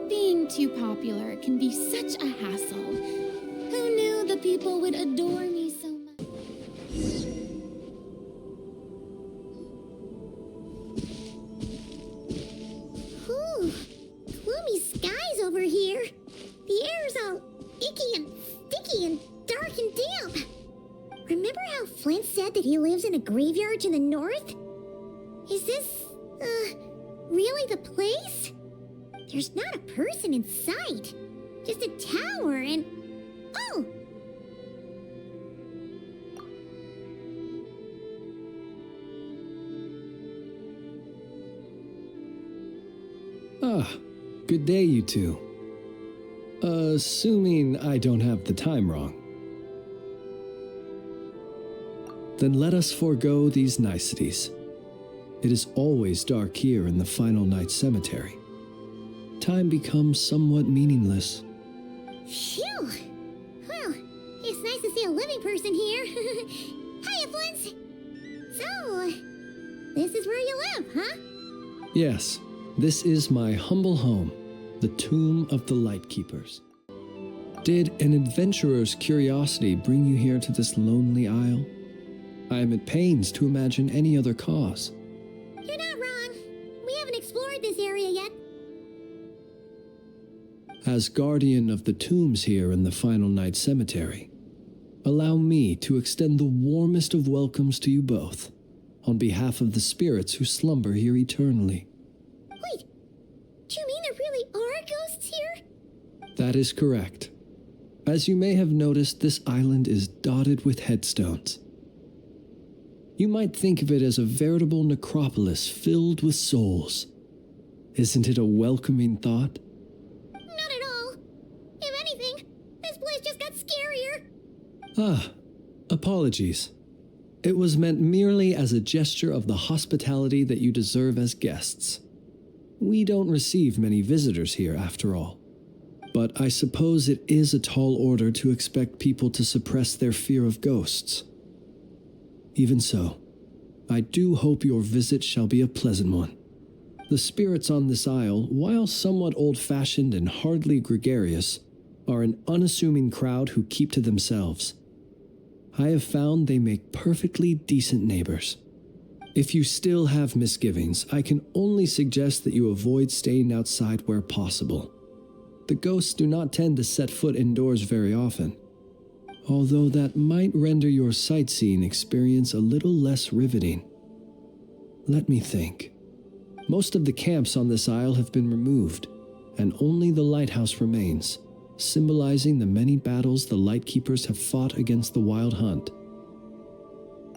Being too popular can be such a hassle. Who knew the people would adore me so much? Whew, gloomy skies over here. The air's all icky and sticky and dark and damp. Remember how Flint said that he lives in a graveyard to the north? Is this, really the place? There's not a person in sight. Just a tower and... Oh! Ah, good day, you two. Assuming I don't have the time wrong. Then let us forego these niceties. It is always dark here in the final night cemetery. Time becomes somewhat meaningless. Phew! Well, it's nice to see a living person here. Hiya, Flins! So, this is where you live, huh? Yes, this is my humble home, the Tomb of the Lightkeepers. Did an adventurer's curiosity bring you here to this lonely isle? I am at pains to imagine any other cause. You're not wrong. We haven't explored this area yet. As guardian of the tombs here in the Final Night Cemetery, allow me to extend the warmest of welcomes to you both, on behalf of the spirits who slumber here eternally. Wait, do you mean there really are ghosts here? That is correct. As you may have noticed, this island is dotted with headstones. You might think of it as a veritable necropolis filled with souls. Isn't it a welcoming thought? Not at all. If anything, this place just got scarier. Ah, apologies. It was meant merely as a gesture of the hospitality that you deserve as guests. We don't receive many visitors here, after all. But I suppose it is a tall order to expect people to suppress their fear of ghosts. Even so, I do hope your visit shall be a pleasant one. The spirits on this isle, while somewhat old-fashioned and hardly gregarious, are an unassuming crowd who keep to themselves. I have found they make perfectly decent neighbors. If you still have misgivings, I can only suggest that you avoid staying outside where possible. The ghosts do not tend to set foot indoors very often, although that might render your sightseeing experience a little less riveting. Let me think. Most of the camps on this isle have been removed, and only the lighthouse remains, symbolizing the many battles the Lightkeepers have fought against the Wild Hunt.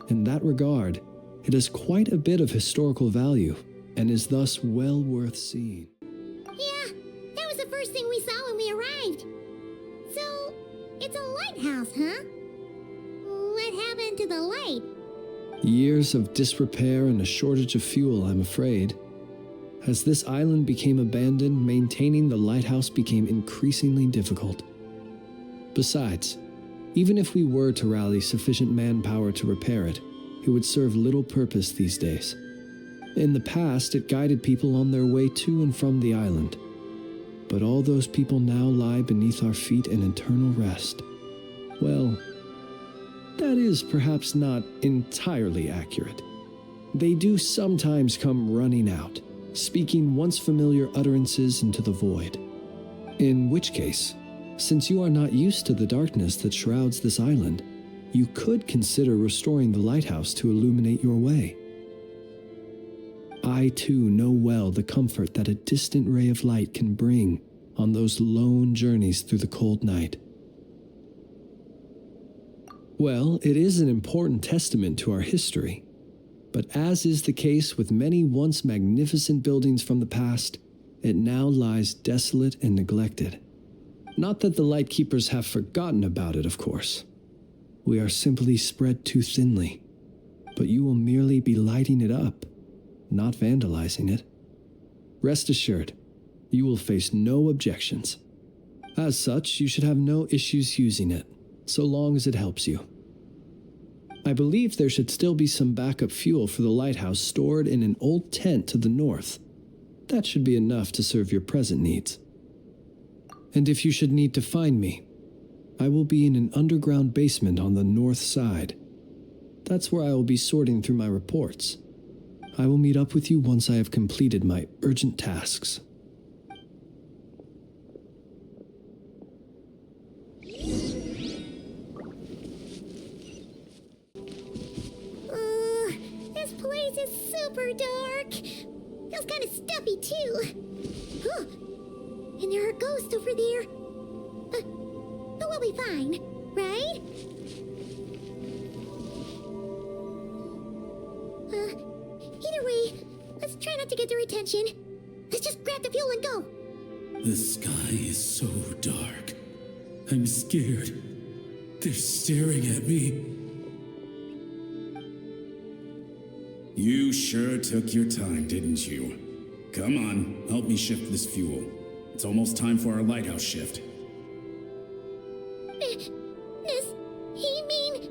In that regard, it has quite a bit of historical value, and is thus well worth seeing. Yeah, that was the first thing we saw when we arrived. So, it's a lighthouse, huh? What happened to the light? Years of disrepair and a shortage of fuel, I'm afraid. As this island became abandoned, maintaining the lighthouse became increasingly difficult. Besides, even if we were to rally sufficient manpower to repair it, it would serve little purpose these days. In the past, it guided people on their way to and from the island. But all those people now lie beneath our feet in eternal rest. Well, that is perhaps not entirely accurate. They do sometimes come running out, speaking once familiar utterances into the void. In which case, since you are not used to the darkness that shrouds this island, you could consider restoring the lighthouse to illuminate your way. I too know well the comfort that a distant ray of light can bring on those lone journeys through the cold night. Well, it is an important testament to our history. But as is the case with many once magnificent buildings from the past, it now lies desolate and neglected. Not that the Lightkeepers have forgotten about it, of course. We are simply spread too thinly. But you will merely be lighting it up, not vandalizing it. Rest assured, you will face no objections. As such, you should have no issues using it, so long as it helps you. I believe there should still be some backup fuel for the lighthouse stored in an old tent to the north. That should be enough to serve your present needs. And if you should need to find me, I will be in an underground basement on the north side. That's where I will be sorting through my reports. I will meet up with you once I have completed my urgent tasks. This place is super dark. Feels kind of stuffy too. Huh. And there are ghosts over there. But we'll be fine, right? Either way, let's try not to get their attention. Let's just grab the fuel and go. The sky is so dark. I'm scared. They're staring at me. You sure took your time, didn't you? Come on, help me shift this fuel. It's almost time for our lighthouse shift. Does he mean...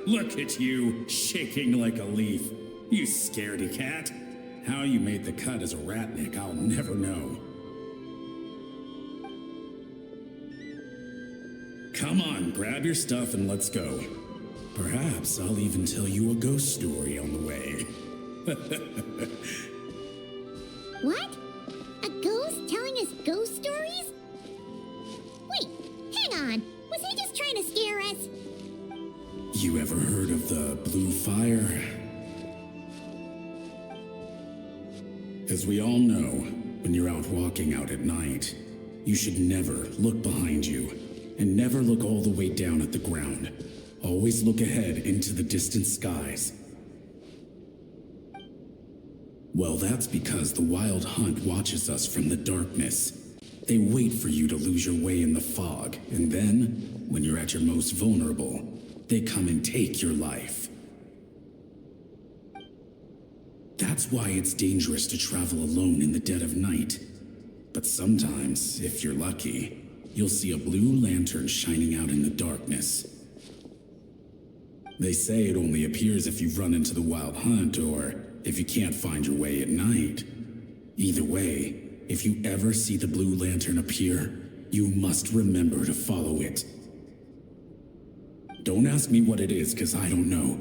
Look at you, shaking like a leaf. You scaredy cat. How you made the cut as a ratnik, I'll never know. Come on, grab your stuff and let's go. Perhaps I'll even tell you a ghost story on the way. What? A ghost telling us ghost stories? Wait, hang on. Was he just trying to scare us? You ever heard of the blue fire? As we all know, when you're out walking out at night, you should never look behind you and never look all the way down at the ground. Always look ahead into the distant skies. Well, that's because the Wild Hunt watches us from the darkness. They wait for you to lose your way in the fog, and then, when you're at your most vulnerable, they come and take your life. That's why it's dangerous to travel alone in the dead of night. But sometimes, if you're lucky, you'll see a blue lantern shining out in the darkness. They say it only appears if you've run into the Wild Hunt or if you can't find your way at night. Either way, if you ever see the blue lantern appear, you must remember to follow it. Don't ask me what it is, because I don't know.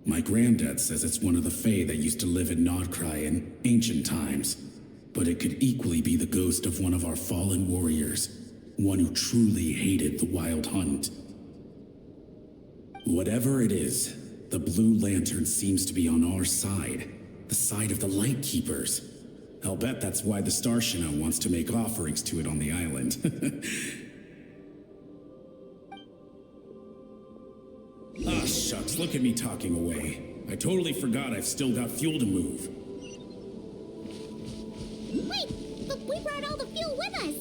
My granddad says it's one of the Fae that used to live in Nod-Krai in ancient times. But it could equally be the ghost of one of our fallen warriors, one who truly hated the Wild Hunt. Whatever it is, the blue lantern seems to be on our side, the side of the Lightkeepers. I'll bet that's why the Starshina wants to make offerings to it on the island. Ah, shucks, look at me talking away. I totally forgot I've still got fuel to move. Wait, but we brought all the fuel with us.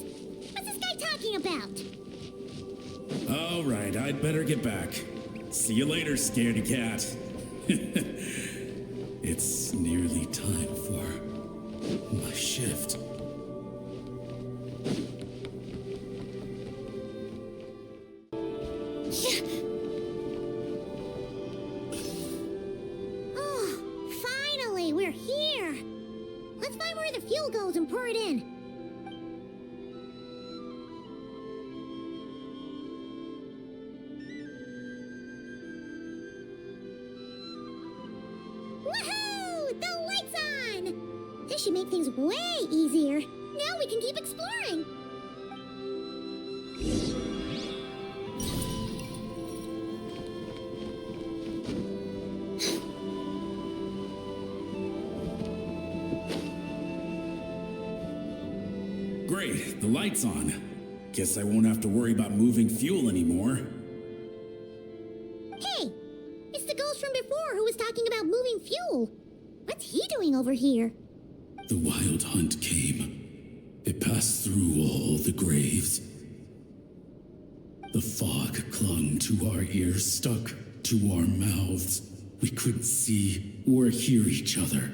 What's this guy talking about? All right, I'd better get back. See you later, scaredy cat. It's nearly time for my shift. Oh, finally, we're here. Let's find where the fuel goes and pour it in. Woohoo! The light's on! This should make things way easier. Now we can keep exploring. Great, the light's on. Guess I won't have to worry about moving fuel anymore. Hey, it's the ghost from before who was talking about moving fuel. What's he doing over here? The wild hunt came. It passed through all the graves. The fog clung to our ears, stuck to our mouths. We couldn't see or hear each other.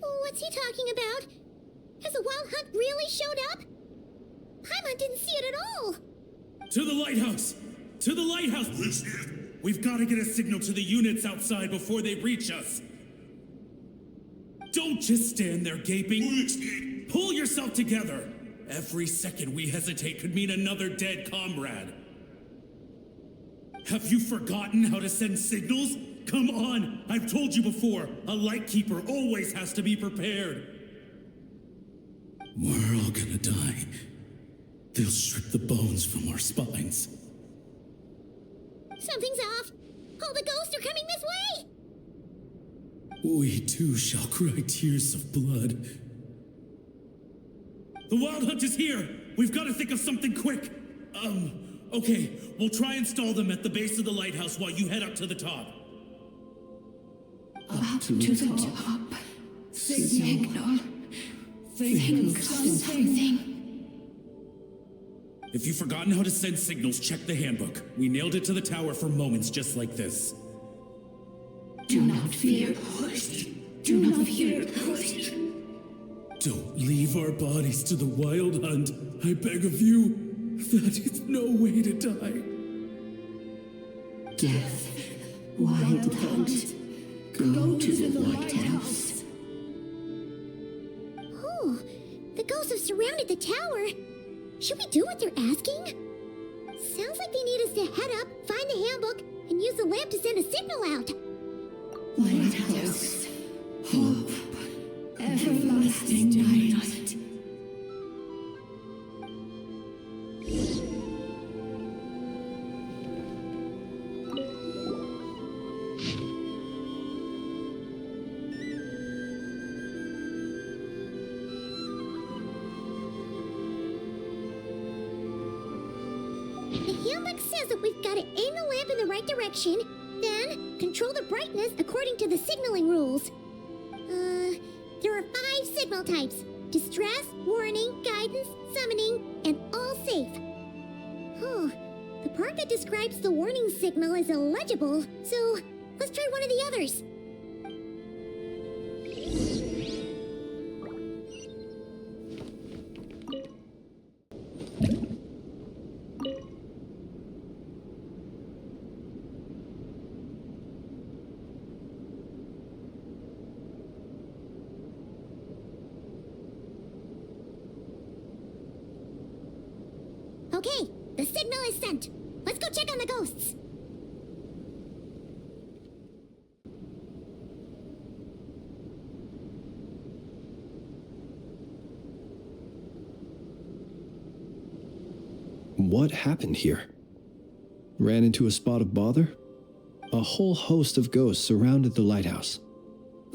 What's he talking about? Has the wild hunt really showed up? Paimon didn't see it at all. To the lighthouse! To the lighthouse! We've got to get a signal to the units outside before they reach us. Don't just stand there gaping. Pull yourself together. Every second we hesitate could mean another dead comrade. Have you forgotten how to send signals? Come on! I've told you before, a lightkeeper always has to be prepared. We're all gonna die. They'll strip the bones from our spines. Something's off. All the ghosts are coming this way. We too shall cry tears of blood. The wild hunt is here! We've got to think of something quick! Okay, we'll try and stall them at the base of the lighthouse while you head up to the top. Up to the top. Signal. Think something. If you've forgotten how to send signals, check the handbook. We nailed it to the tower for moments just like this. Do not fear, ghost. Do not fear, ghost. Don't leave our bodies to the wild hunt. I beg of you. That is no way to die. Death. Wild hunt. Go to the lighthouse. Oh, the ghosts have surrounded the tower. Should we do what they're asking? Sounds like they need us to head up, find the handbook, and use the lamp to send a signal out. Lighthouse. Hope. Everlasting night. The handbook says that we've got to aim the lamp in the right direction, then control the brightness according to the signaling rules. There are 5 signal types: distress, warning, guidance, summoning, and all safe. Oh, the part that describes the warning signal is illegible, so let's try one of the others. Okay, the signal is sent. Let's go check on the ghosts. What happened here? Ran into a spot of bother? A whole host of ghosts surrounded the lighthouse.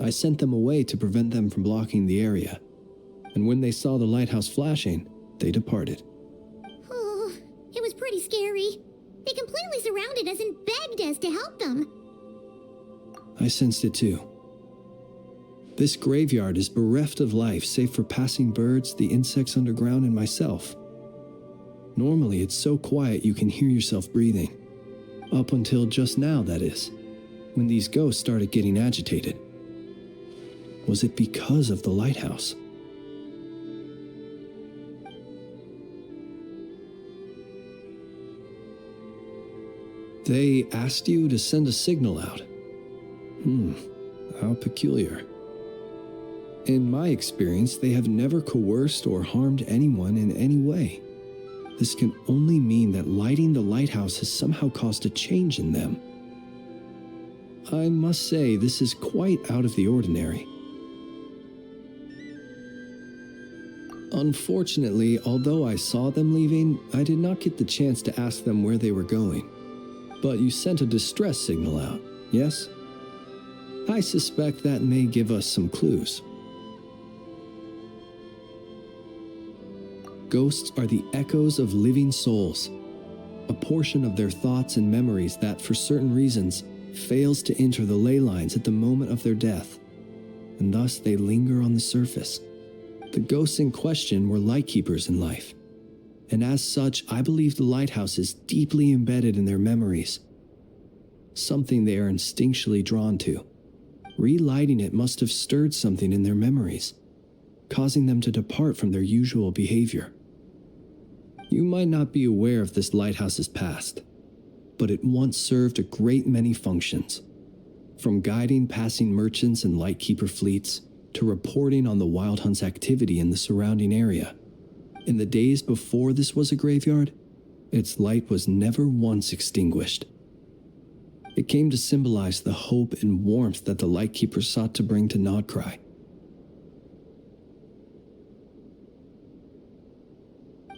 I sent them away to prevent them from blocking the area, and when they saw the lighthouse flashing, they departed. Oh, it was pretty scary. They completely surrounded us and begged us to help them. I sensed it too. This graveyard is bereft of life save for passing birds, the insects underground, and myself. Normally, it's so quiet you can hear yourself breathing. Up until just now, that is, when these ghosts started getting agitated. Was it because of the lighthouse? They asked you to send a signal out. How peculiar. In my experience, they have never coerced or harmed anyone in any way. This can only mean that lighting the lighthouse has somehow caused a change in them. I must say, this is quite out of the ordinary. Unfortunately, although I saw them leaving, I did not get the chance to ask them where they were going. But you sent a distress signal out, yes? I suspect that may give us some clues. Ghosts are the echoes of living souls, a portion of their thoughts and memories that, for certain reasons, fails to enter the ley lines at the moment of their death, and thus they linger on the surface. The ghosts in question were lightkeepers in life, and as such, I believe the lighthouse is deeply embedded in their memories, something they are instinctually drawn to. Relighting it must have stirred something in their memories, causing them to depart from their usual behavior. You might not be aware of this lighthouse's past, but it once served a great many functions, from guiding passing merchants and lightkeeper fleets to reporting on the Wild Hunt's activity in the surrounding area. In the days before this was a graveyard, its light was never once extinguished. It came to symbolize the hope and warmth that the lightkeeper sought to bring to Nod-Krai.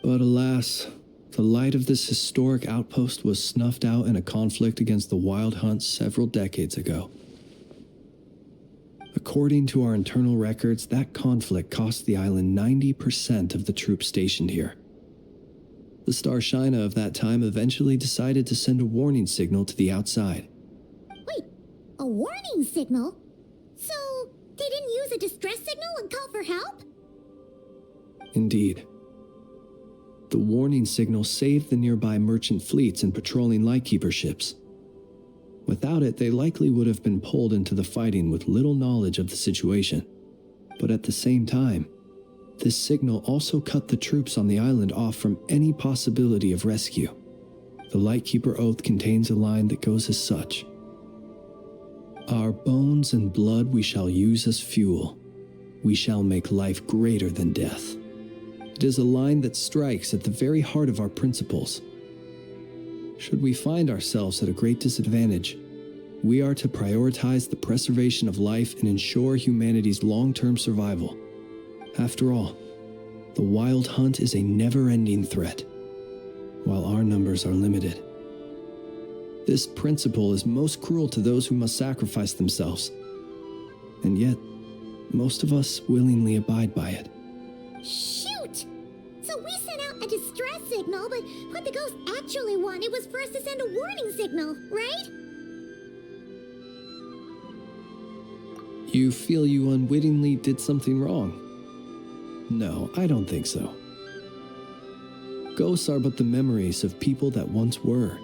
But alas, the light of this historic outpost was snuffed out in a conflict against the Wild Hunt several decades ago. According to our internal records, that conflict cost the island 90% of the troops stationed here. The Star Shina of that time eventually decided to send a warning signal to the outside. Wait, a warning signal? So, they didn't use a distress signal and call for help? Indeed. The warning signal saved the nearby merchant fleets and patrolling lightkeeper ships. Without it, they likely would have been pulled into the fighting with little knowledge of the situation. But at the same time, this signal also cut the troops on the island off from any possibility of rescue. The Lightkeeper Oath contains a line that goes as such: "Our bones and blood we shall use as fuel. We shall make life greater than death." It is a line that strikes at the very heart of our principles. Should we find ourselves at a great disadvantage, we are to prioritize the preservation of life and ensure humanity's long-term survival. After all, the Wild Hunt is a never-ending threat, while our numbers are limited. This principle is most cruel to those who must sacrifice themselves, and yet, most of us willingly abide by it. Shoot! So we sent out a distress signal, but what the ghost actually wanted was for us to send a warning signal, right? You feel you unwittingly did something wrong? No, I don't think so. Ghosts are but the memories of people that once were.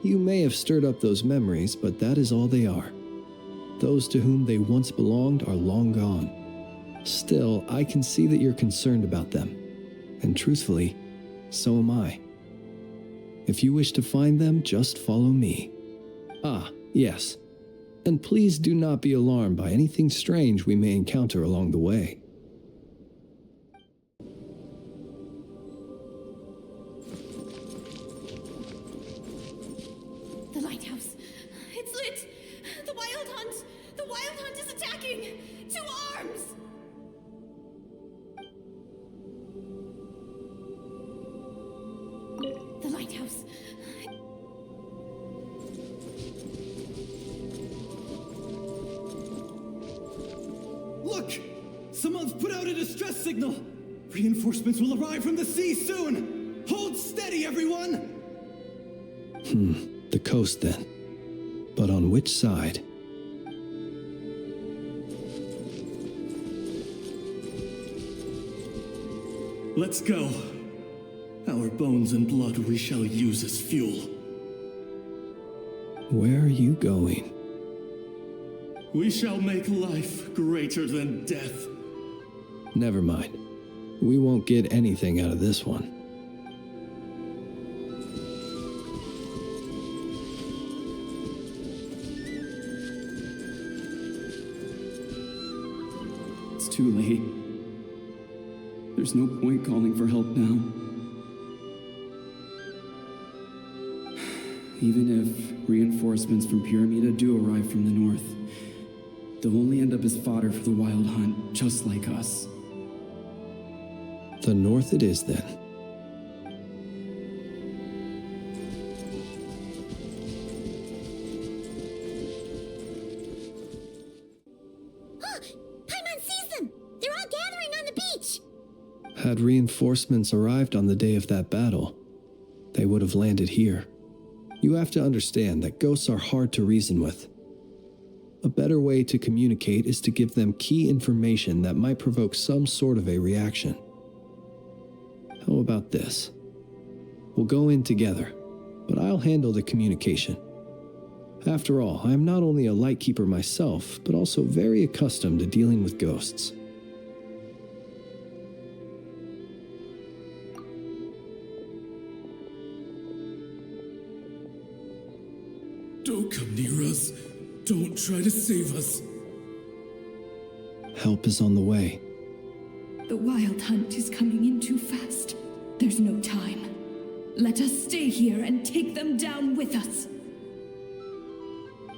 You may have stirred up those memories, but that is all they are. Those to whom they once belonged are long gone. Still, I can see that you're concerned about them. And truthfully, so am I. If you wish to find them, just follow me. Ah, yes. And please do not be alarmed by anything strange we may encounter along the way. The lighthouse. It's lit. The Wild Hunt. The Wild Hunt is attacking. To arms! The lighthouse. Look! Someone's put out a distress signal! Reinforcements will arrive from the sea soon! Hold steady, everyone! The coast then. But on which side? Let's go. Our bones and blood we shall use as fuel. Where are you going? We shall make life greater than death. Never mind. We won't get anything out of this one. It's too late. There's no point calling for help now. Even if reinforcements from Pyramida do arrive from the north, they'll only end up as fodder for the Wild Hunt, just like us. The north it is then. Paimon sees them! They're all gathering on the beach! Had Had reinforcements arrived on the day of that battle, they would have landed here. You have to understand that ghosts are hard to reason with. A better way to communicate is to give them key information that might provoke some sort of a reaction. How about this? We'll go in together, but I'll handle the communication. After all, I am not only a lightkeeper myself, but also very accustomed to dealing with ghosts. Don't come near us. Don't try to save us. Help is on the way. The wild hunt is coming in too fast. There's no time. Let us stay here and take them down with us.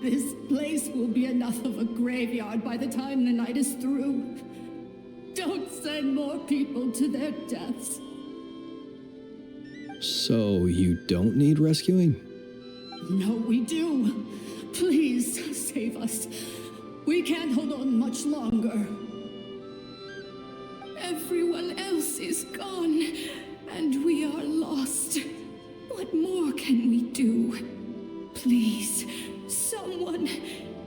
This place will be enough of a graveyard by the time the night is through. Don't send more people to their deaths. So you don't need rescuing? No, we do. Please save us. We can't hold on much longer. Everyone else is gone, and we are lost. What more can we do? Please, someone,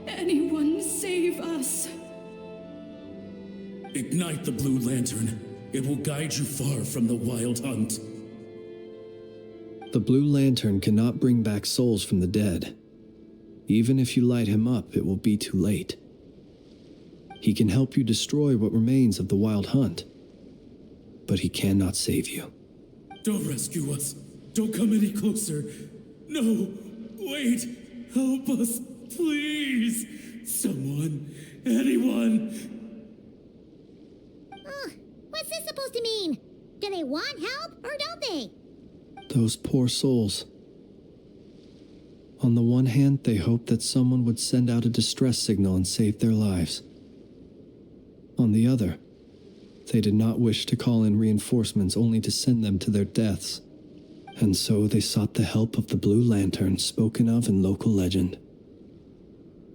anyone, save us. Ignite the blue lantern. It will guide you far from the wild hunt. The blue lantern cannot bring back souls from the dead. Even if you light him up, it will be too late. He can help you destroy what remains of the wild hunt, but he cannot save you. Don't rescue us. Don't come any closer. No, wait. Help us, please. Someone, anyone. What's this supposed to mean? Do they want help or don't they? Those poor souls. On the one hand, they hoped that someone would send out a distress signal and save their lives. On the other, they did not wish to call in reinforcements only to send them to their deaths. And so they sought the help of the Blue Lantern spoken of in local legend.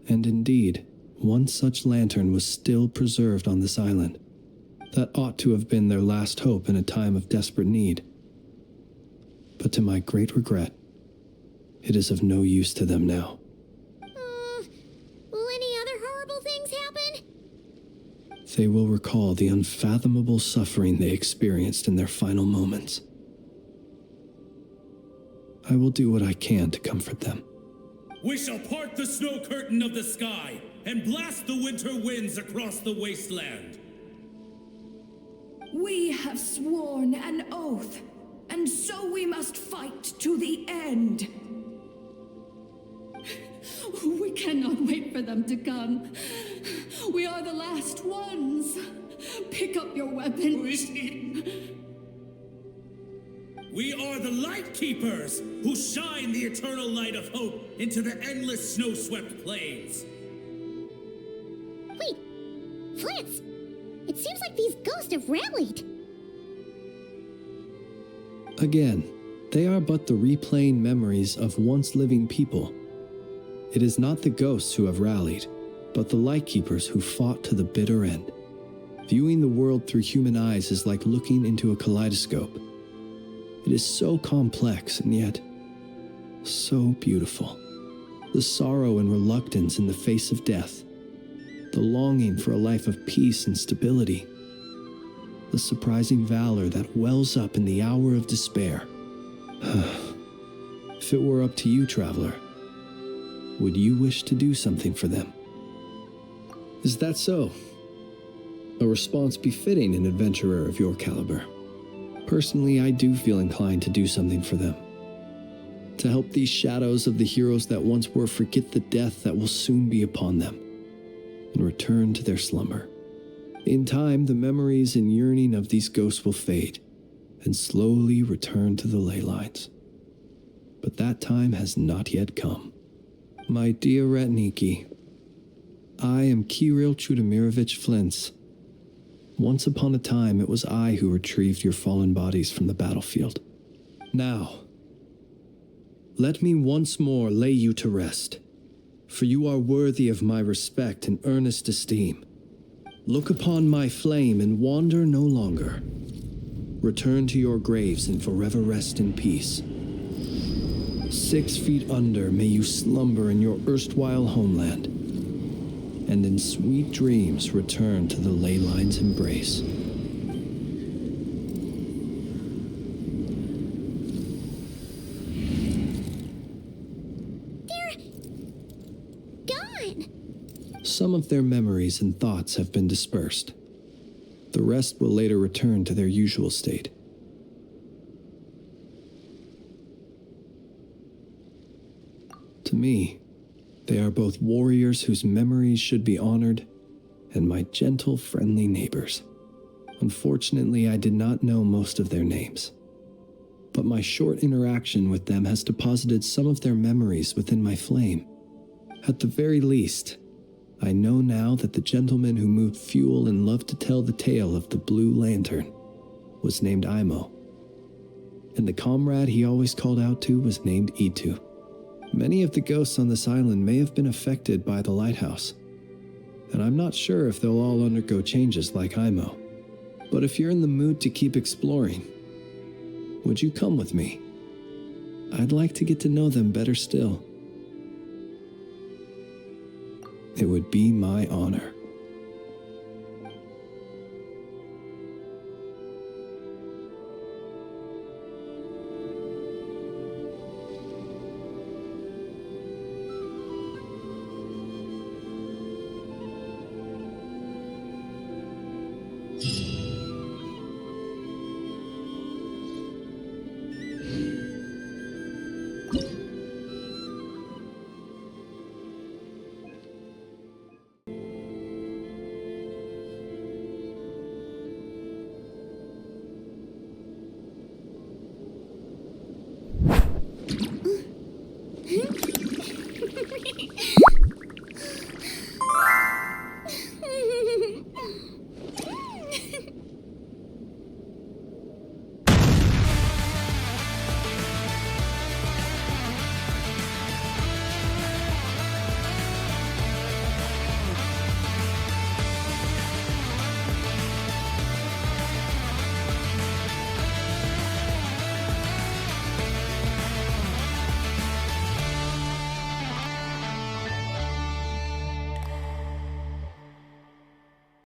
And indeed, one such lantern was still preserved on this island. That ought to have been their last hope in a time of desperate need. But to my great regret, it is of no use to them now. Will any other horrible things happen? They will recall the unfathomable suffering they experienced in their final moments. I will do what I can to comfort them. We shall part the snow curtain of the sky and blast the winter winds across the wasteland. We have sworn an oath, and so we must fight to the end. We cannot wait for them to come. We are the last ones. Pick up your weapons. We are the Light Keepers who shine the eternal light of hope into the endless snow-swept plains. Wait, Flins! It seems like these ghosts have rallied. Again, they are but the replaying memories of once living people. It is not the ghosts who have rallied, but the Lightkeepers who fought to the bitter end. Viewing the world through human eyes is like looking into a kaleidoscope. It is so complex and yet so beautiful. The sorrow and reluctance in the face of death, the longing for a life of peace and stability, the surprising valor that wells up in the hour of despair. If it were up to you, traveler, would you wish to do something for them? Is that so? A response befitting an adventurer of your caliber. Personally, I do feel inclined to do something for them. To help these shadows of the heroes that once were forget the death that will soon be upon them, and return to their slumber. In time, the memories and yearning of these ghosts will fade, and slowly return to the ley lines. But that time has not yet come. My dear Retniki, I am Kirill Chudamirovich Flins. Once upon a time, it was I who retrieved your fallen bodies from the battlefield. Now, let me once more lay you to rest, for you are worthy of my respect and earnest esteem. Look upon my flame and wander no longer. return to your graves and forever rest in peace. 6 feet under may you slumber in your erstwhile homeland, and in sweet dreams return to the ley line's embrace. Some of their memories and thoughts have been dispersed. The rest will later return to their usual state. To me, they are both warriors whose memories should be honored, and my gentle, friendly neighbors. Unfortunately, I did not know most of their names, but my short interaction with them has deposited some of their memories within my flame. At the very least, I know now that the gentleman who moved fuel and loved to tell the tale of the Blue Lantern was named Aimo, and the comrade he always called out to was named Itu. Many of the ghosts on this island may have been affected by the lighthouse, and I'm not sure if they'll all undergo changes like Aimo. But if you're in the mood to keep exploring, would you come with me? I'd like to get to know them better still. It would be my honor.